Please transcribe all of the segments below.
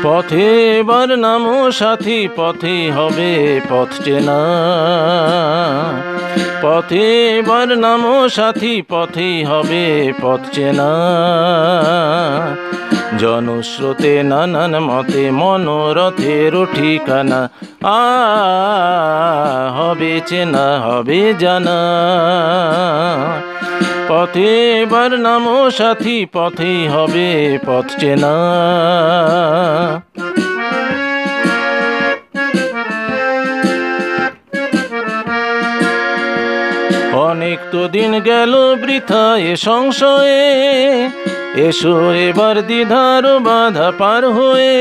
পথে এবার নামো সাথী, পথে হবে পথ চেনা। পথে এবার নামো সাথী, পথে হবে পথ চেনা। জনস্রোতে নানান মতে মনোরথের ঠিকানা, হবে চেনা হবে জানা। পথে এবার নামো সাথী, পথেই হবে পথ চেনা। অনেক তো দিন গেল বৃথা এ সংশয়ে, এসো এবার দ্বিধার বাধা পার হয়ে।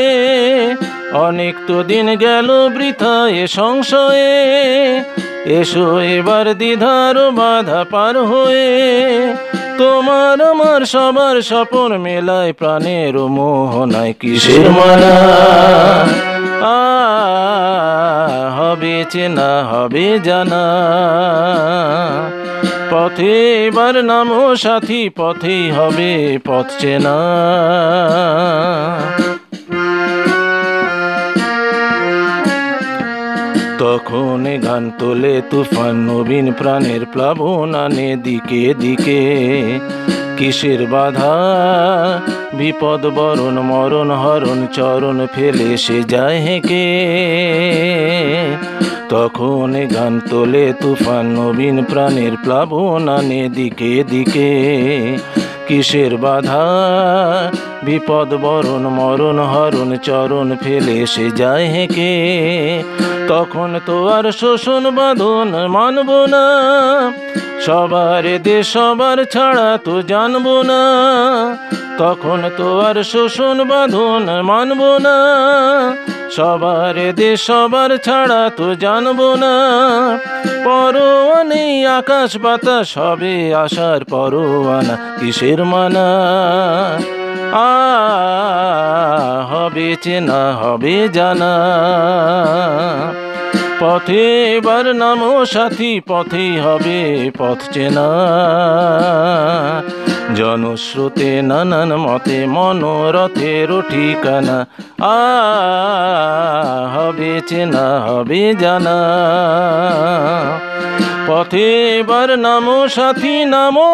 অনেক তো দিন গেল বৃথা এ সংশয়ে, এসো এবার দ্বিধার বাধা পার হয়ে। তোমার আমার সবার স্বপন মেলায় প্রাণের মোহনায় কিসের মানা। হবে চেনা হবে জানা। পথে এবার নামো সাথী, পথেই হবে পথ চেনা। তখন গান তোলে তুফান নবীন প্রাণের প্লাবন আনে দিকে দিকে। কিসের বাধা বিপদ বরণ মরণ হরণ চরণ ফেলে সে যায় হেঁকে। তখন গান তোলে তুফান নবীন প্রাণের প্লাবন আনে দিকে দিকে। কিসের বাধা বিপদ বরণ মরণ হরণ চরণ ফেলে সে যায় হেঁকে। তখন তো আর শোষণ বাঁধন মানব না, সবার দেশ সবার ছাড়া তো জানব না। তখন তো আর শোষণ বাঁধন মানব না, সবার দেশ সবার ছাড়া তো জানব না। পরোয়ানে আকাশ বাতাস হবে আশার পরোয়ানা, কিসের মানা। হবে চেনা হবে জানা। পথে এবার নামো সাথী, পথেই হবে পথ চেনা। জনস্রোতে নানান মতে মনোরথের ঠিকানা, হবে চেনা হবে জানা। পথে এবার নামো সাথী নামো।